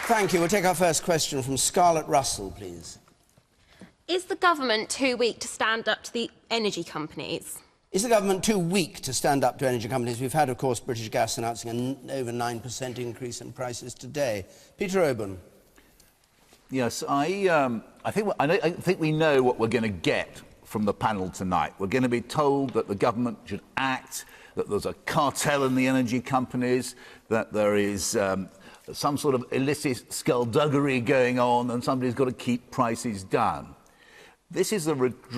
Thank you. We'll take our first question from Scarlett Russell, please. Is the government too weak to stand up to the energy companies? Is the government too weak to stand up to energy companies? We've had, of course, British Gas announcing an over 9% increase in prices today. Peter Oborne. Yes, I think we know what we're going to get from the panel tonight. We're going to be told that the government should act, that there's a cartel in the energy companies, that there is some sort of illicit skullduggery going on, and somebody's got to keep prices down. This is a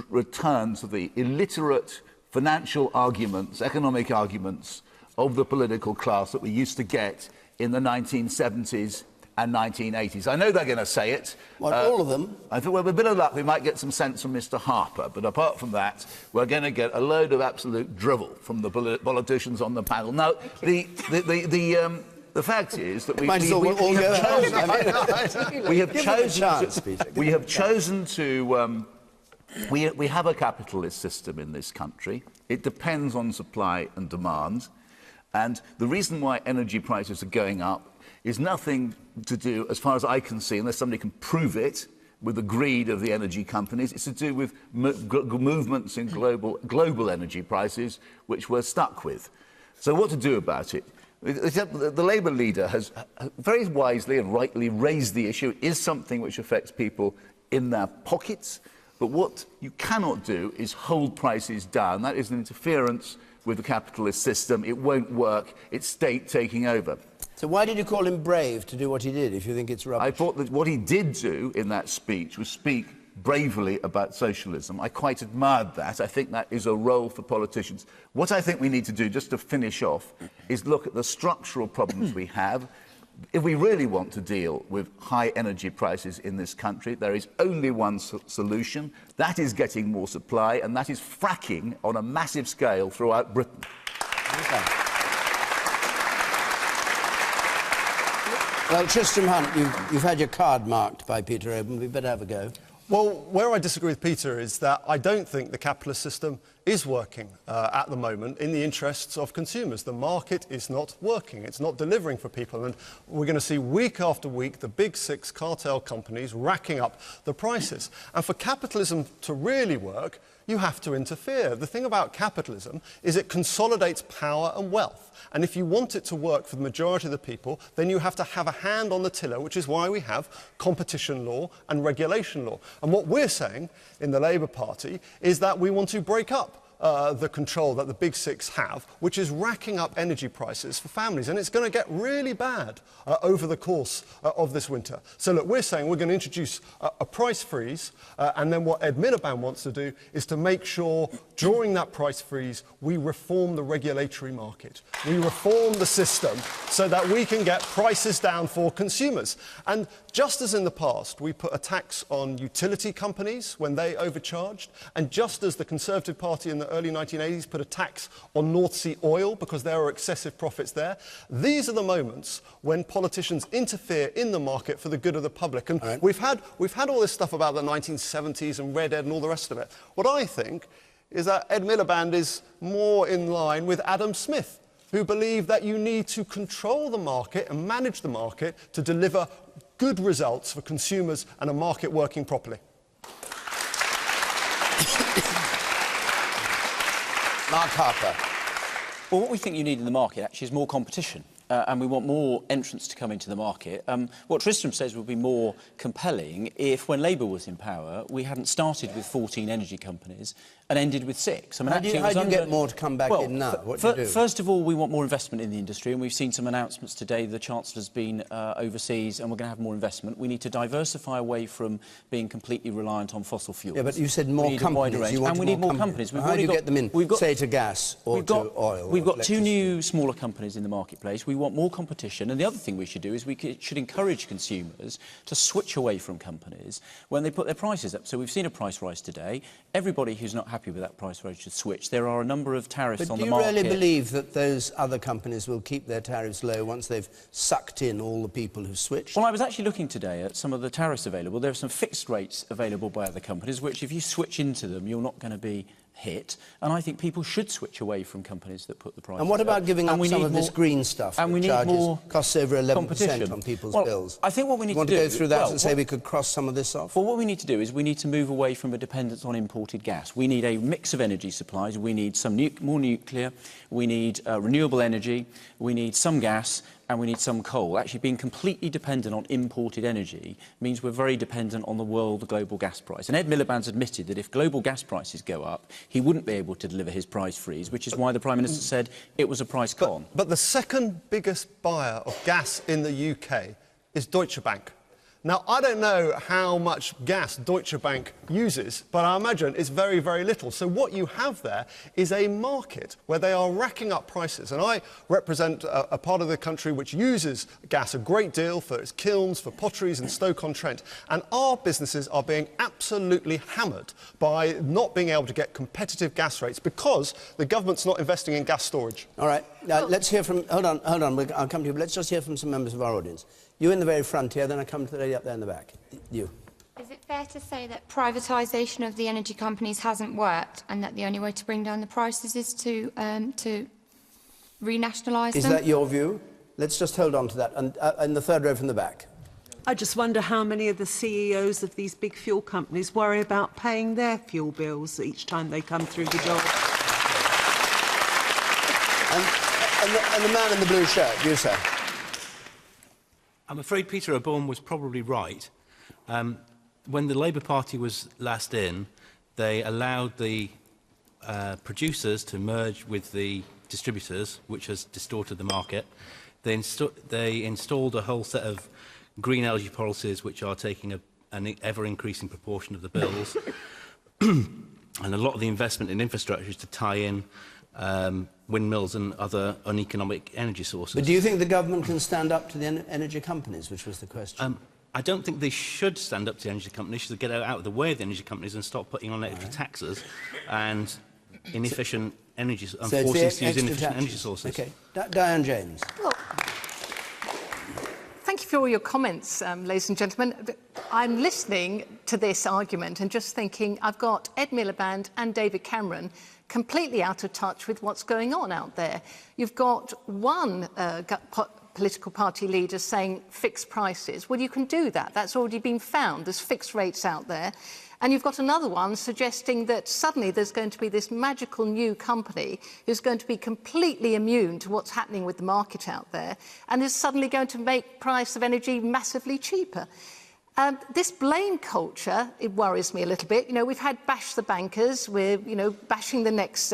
return to the illiterate financial arguments, economic arguments of the political class that we used to get in the 1970s and 1980s. I know they're going to say it. What, all of them? I thought, well, with a bit of luck, we might get some sense from Mr. Harper. But apart from that, we're going to get a load of absolute drivel from the politicians on the panel. Now, the fact is that we have a capitalist system in this country. It depends on supply and demand. And the reason why energy prices are going up is nothing to do, as far as I can see, unless somebody can prove it, with the greed of the energy companies. It's to do with movements in global energy prices, which we're stuck with. So what to do about it? The Labour leader has very wisely and rightly raised the issue. It is something which affects people in their pockets. But what you cannot do is hold prices down. That is an interference with the capitalist system. It won't work. It's state taking over. So why did you call him brave to do what he did, if you think it's rubbish? I thought that what he did do in that speech was speak bravely about socialism. I quite admired that. I think that is a role for politicians. What I think we need to do, just to finish off, is look at the structural problems we have. If we really want to deal with high energy prices in this country, there is only one solution. That is getting more supply, and that is fracking on a massive scale throughout Britain. Okay. Well, Tristram Hunt, you've had your card marked by Peter Oborne. We'd better have a go. Well, where I disagree with Peter is that I don't think the capitalist system is working at the moment in the interests of consumers. The market is not working. It's not delivering for people. And we're going to see week after week the big six cartel companies racking up the prices. And for capitalism to really work, you have to interfere. The thing about capitalism is it consolidates power and wealth. And if you want it to work for the majority of the people, then you have to have a hand on the tiller, which is why we have competition law and regulation law. And what we're saying in the Labour Party is that we want to break up the control that the big six have, which is racking up energy prices for families. And it's going to get really bad over the course of this winter. So look, we're saying we're going to introduce a price freeze, and then what Ed Miliband wants to do is to make sure during that price freeze we reform the regulatory market. We reform the system so that we can get prices down for consumers. And just as in the past, we put a tax on utility companies when they overcharged, and just as the Conservative Party in the early 1980s put a tax on North Sea oil because there were excessive profits there, these are the moments when politicians interfere in the market for the good of the public. And we've had all this stuff about the 1970s and Red Ed and all the rest of it. What I think is that Ed Miliband is more in line with Adam Smith, who believed that you need to control the market and manage the market to deliver good results for consumers and a market working properly. Mark Harper. Well, what we think you need in the market actually is more competition. And we want more entrants to come into the market. What Tristram says would be more compelling if, when Labour was in power, we hadn't started with 14 energy companies and ended with 6. I mean, how do you get more to come back in now? What do you do? First of all, we want more investment in the industry, and we've seen some announcements today. The Chancellor's been overseas, and we're going to have more investment. We need to diversify away from being completely reliant on fossil fuels. Yeah, but you said more companies. And we need more companies. How do you get them in, say, to gas or to oil? We've got 2 new smaller companies in the marketplace. We want more competition, and the other thing we should do is we should encourage consumers to switch away from companies when they put their prices up. So we've seen a price rise today. Everybody who's not happy with that price rise should switch. There are a number of tariffs on the market. But do you really believe that those other companies will keep their tariffs low once they've sucked in all the people who've switched? Well, I was actually looking today at some of the tariffs available. There are some fixed rates available by other companies, which if you switch into them, you're not going to be hit, and I think people should switch away from companies that put the price. And what about giving up some of this green stuff? And we need more costs over 11% on people's bills. I think what we need to do... You want to go through that and say we could cross some of this off? Well, what we need to do is we need to move away from a dependence on imported gas. We need a mix of energy supplies. We need some more nuclear. We need renewable energy. We need some gas. And we need some coal. Actually, being completely dependent on imported energy means we're very dependent on the world global gas price. And Ed Miliband's admitted that if global gas prices go up, he wouldn't be able to deliver his price freeze, which is why the Prime Minister said it was a price con. But the second biggest buyer of gas in the UK is Deutsche Bank. Now, I don't know how much gas Deutsche Bank uses, but I imagine it's very, very little. So what you have there is a market where they are racking up prices. And I represent a part of the country which uses gas a great deal for its kilns, for potteries and Stoke-on-Trent. And our businesses are being absolutely hammered by not being able to get competitive gas rates because the government's not investing in gas storage. All right. Now, let's hear from... Hold on. I'll come to you. But let's just hear from some members of our audience. You in the very front here, then I come to the lady up there in the back. You. Is it fair to say that privatisation of the energy companies hasn't worked and that the only way to bring down the prices is to renationalise them? Is that your view? Let's just hold on to that. And the third row from the back. I just wonder how many of the CEOs of these big fuel companies worry about paying their fuel bills each time they come through the door. And the man in the blue shirt, you, sir. I'm afraid Peter Oborne was probably right. When the Labour Party was last in, they allowed the producers to merge with the distributors, which has distorted the market. They installed a whole set of green energy policies which are taking an ever-increasing proportion of the bills. And a lot of the investment in infrastructure is to tie in windmills and other uneconomic energy sources. But do you think the government can stand up to the energy companies, which was the question? I don't think they should stand up to the energy companies. They should get out of the way of the energy companies and stop putting on extra taxes and inefficient energy and forcing us to use inefficient energy sources. Okay. Diane James. Well, thank you for all your comments, ladies and gentlemen. I'm listening to this argument and just thinking I've got Ed Miliband and David Cameron completely out of touch with what's going on out there. You've got one political party leader saying fixed prices. Well, you can do that. That's already been found. There's fixed rates out there. And you've got another one suggesting that suddenly there's going to be this magical new company who's going to be completely immune to what's happening with the market out there and is suddenly going to make price of energy massively cheaper. This blame culture, it worries me a little bit. You know, we've had bash the bankers, we're, bashing the next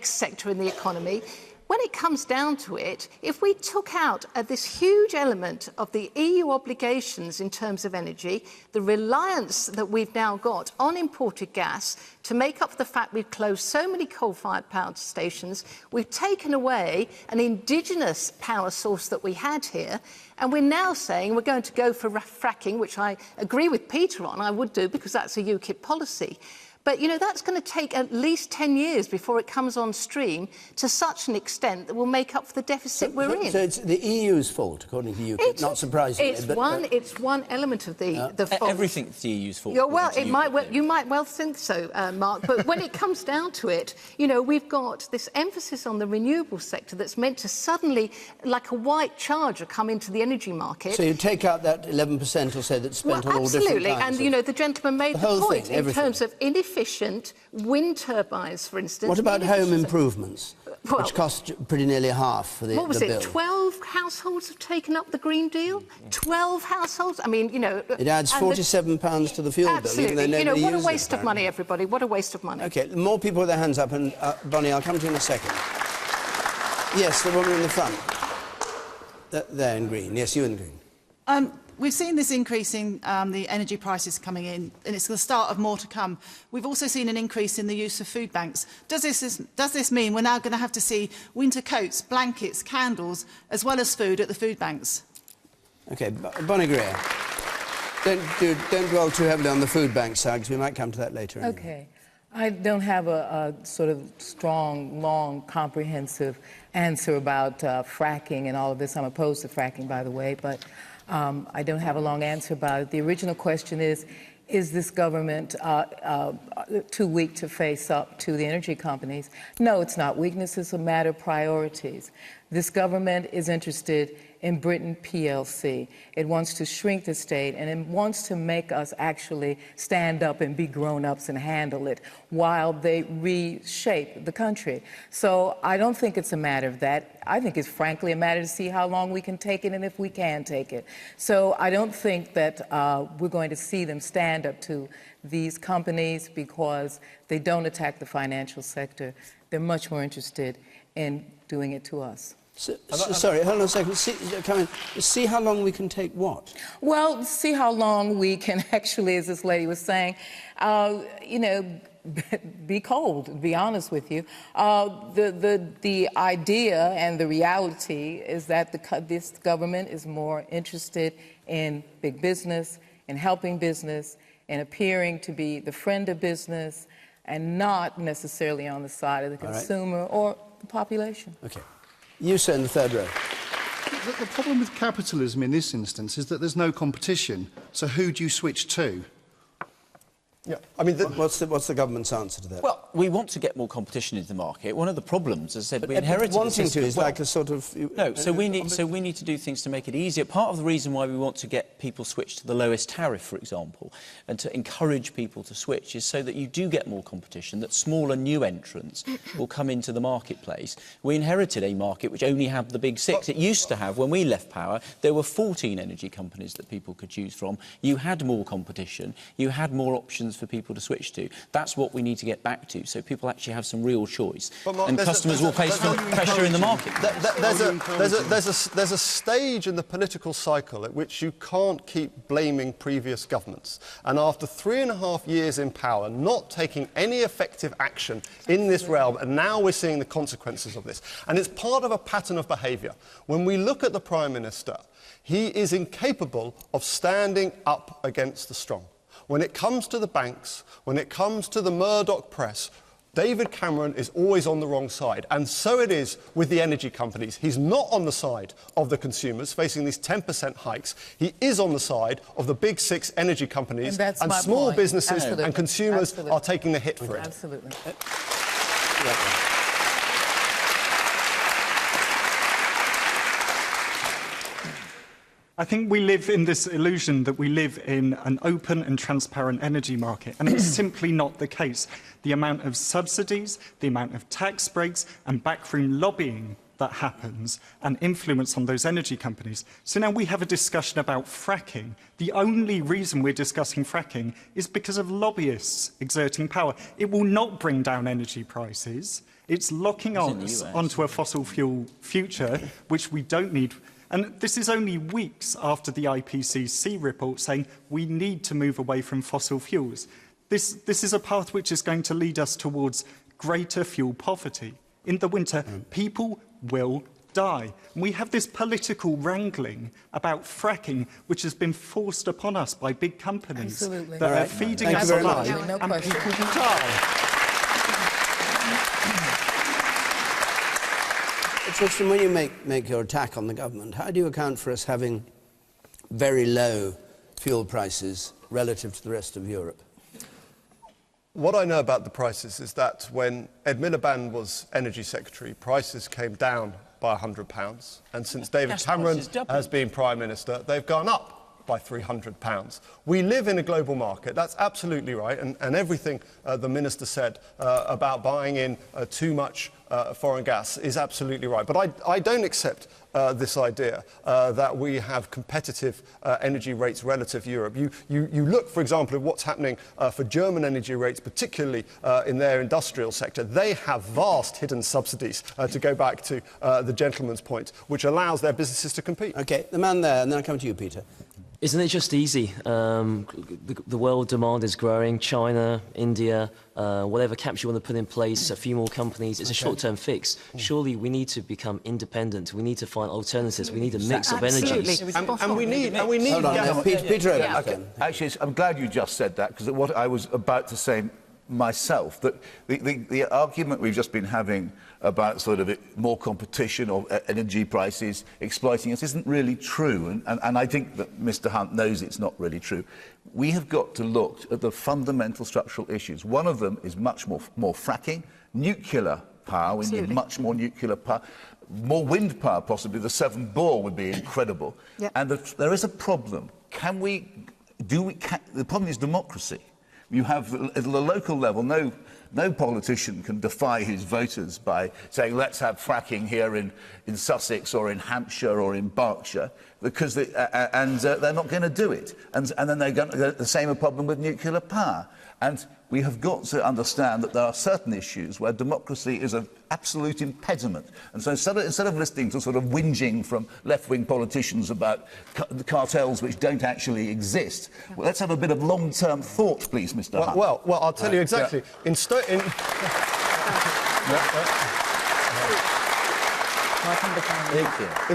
sector in the economy. When it comes down to it, if we took out this huge element of the EU obligations in terms of energy, the reliance that we've now got on imported gas to make up for the fact we've closed so many coal-fired power stations, we've taken away an indigenous power source that we had here, and we're now saying we're going to go for fracking, which I agree with Peter on, I would do, because that's a UKIP policy. But, that's going to take at least 10 years before it comes on stream to such an extent that will make up for the deficit we're in. So it's the EU's fault, according to UKIP, not surprisingly. It's one element of the fault. Everything's the EU's fault. You might well think so, Mark, but when it comes down to it, we've got this emphasis on the renewable sector that's meant to suddenly, like a white charger, come into the energy market. So you take out that 11% or so that's spent on all different absolutely, kinds and, the gentleman made the point in everything. terms of inefficient wind turbines, for instance. What about home improvements, which cost pretty nearly half for the bill? What was it, 12 households have taken up the Green Deal? 12 households? I mean, It adds £47 to the fuel bill, even though nobody what a uses waste it, of money, everybody, what a waste of money. OK, more people with their hands up, and Bonnie, I'll come to you in a second. Yes, the woman in the front. There in green. Yes, you in green. We've seen this increase in the energy prices coming in, and it's the start of more to come. We've also seen an increase in the use of food banks. Does this mean we're now going to have to see winter coats, blankets, candles, as well as food at the food banks? OK, Bonnie Greer. Don't dwell too heavily on the food bank side, because we might come to that later. Anyway. OK. I don't have a sort of strong, long, comprehensive answer about fracking and all of this. I'm opposed to fracking, by the way, but I don't have a long answer about it. The original question is, is this government too weak to face up to the energy companies? No, it's not weakness, it's a matter of priorities. This government is interested in Britain PLC. It wants to shrink the state, and it wants to make us actually stand up and be grown-ups and handle it while they reshape the country. So I don't think it's a matter of that. I think it's frankly a matter to see how long we can take it and if we can take it. So I don't think that we're going to see them stand up to these companies because they don't attack the financial sector. They're much more interested in doing it to us. Sorry, hold on a second. See how long we can take what? Well, see how long we can actually, as this lady was saying, you know, be cold, to be honest with you. The idea and the reality is that this government is more interested in big business, in helping business, in appearing to be the friend of business, and not necessarily on the side of the consumer or the population. Okay. You, sir, in the third row. The problem with capitalism in this instance is that there's no competition. So who do you switch to? Yeah, I mean, what's the government's answer to that? Well, we want to get more competition into the market. One of the problems, as I said, we inherited wanting to is like a sort of... No, so we need to do things to make it easier. Part of the reason why we want to get people switched to the lowest tariff, for example, and to encourage people to switch is so that you do get more competition, that smaller new entrants will come into the marketplace. We inherited a market which only had the big six. It used to have, when we left power, there were 14 energy companies that people could choose from. You had more competition. You had more options for people to switch to. That's what we need to get back to, so people actually have some real choice, and customers will face pressure in the market. There's a stage in the political cycle at which you can't keep blaming previous governments. And after 3.5 years in power, not taking any effective action in this realm, and now we're seeing the consequences of this. And it's part of a pattern of behaviour. When we look at the Prime Minister, he is incapable of standing up against the strong. When it comes to the banks, when it comes to the Murdoch press, David Cameron is always on the wrong side. And so it is with the energy companies. He's not on the side of the consumers facing these 10% hikes. He is on the side of the big six energy companies, and small businesses and consumers are taking the hit for it. Absolutely. I think we live in this illusion that we live in an open and transparent energy market, and it's simply not the case. The amount of subsidies, the amount of tax breaks and backroom lobbying that happens and influence on those energy companies. So now we have a discussion about fracking. The only reason we're discussing fracking is because of lobbyists exerting power. It will not bring down energy prices. It's locking us onto a fossil fuel future, which we don't need. And this is only weeks after the IPCC report saying we need to move away from fossil fuels. This is a path which is going to lead us towards greater fuel poverty. In the winter, people will die. And we have this political wrangling about fracking, which has been forced upon us by big companies that are feeding us a lie, and people will die. Tristram, when you make your attack on the government, how do you account for us having very low fuel prices relative to the rest of Europe? What I know about the prices is that when Ed Miliband was Energy Secretary, prices came down by £100, and since David Cameron has been Prime Minister, they've gone up by £300. We live in a global market, that's absolutely right, and everything the Minister said about buying in too much foreign gas is absolutely right. But I don't accept this idea that we have competitive energy rates relative to Europe. You look, for example, at what's happening for German energy rates, particularly in their industrial sector. They have vast hidden subsidies, to go back to the gentleman's point, which allows their businesses to compete. OK, the man there, and then I'll come to you, Peter. Isn't it just easy? The world demand is growing. China, India, whatever caps you want to put in place, a few more companies, it's a short-term fix. Surely we need to become independent. We need to find alternatives. We need a mix of energies. And we need... Hold on, Peter. Actually, I'm glad you just said that, because what I was about to say myself that the argument we've just been having about sort of more competition or energy prices exploiting us isn't really true, and I think that Mr Hunt knows it's not really true. We have got to look at the fundamental structural issues. One of them is much more fracking, nuclear power. We need much more nuclear power. More wind power, possibly. The 7 bore would be incredible. Yep. And there is a problem. The problem is democracy. You have, at the local level, no politician can defy his voters by saying, let's have fracking here in Sussex or in Hampshire or in Berkshire, because they're not going to do it. And then they're going to the same problem with nuclear power. And we have got to understand that there are certain issues where democracy is an absolute impediment. And so instead of listening to sort of whinging from left-wing politicians about cartels which don't actually exist, well, let's have a bit of long-term thought, please, Mr Hunt. Well, I'll tell you exactly. In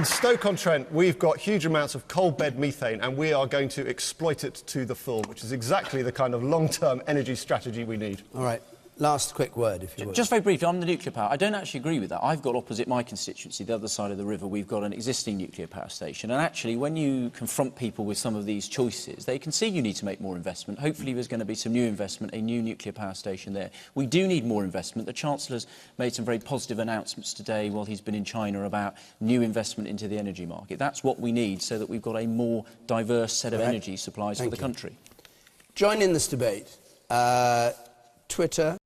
Stoke-on-Trent, we've got huge amounts of coal bed methane, and we are going to exploit it to the full, which is exactly the kind of long-term energy strategy we need. All right. Last quick word, if you would. Just very briefly, on the nuclear power, I don't actually agree with that. I've got opposite my constituency, the other side of the river, we've got an existing nuclear power station. And actually, when you confront people with some of these choices, they can see you need to make more investment. Hopefully, there's going to be some new investment, a new nuclear power station there. We do need more investment. The Chancellor's made some very positive announcements today while he's been in China about new investment into the energy market. That's what we need so that we've got a more diverse set of energy supplies for the country. Join in this debate. Twitter.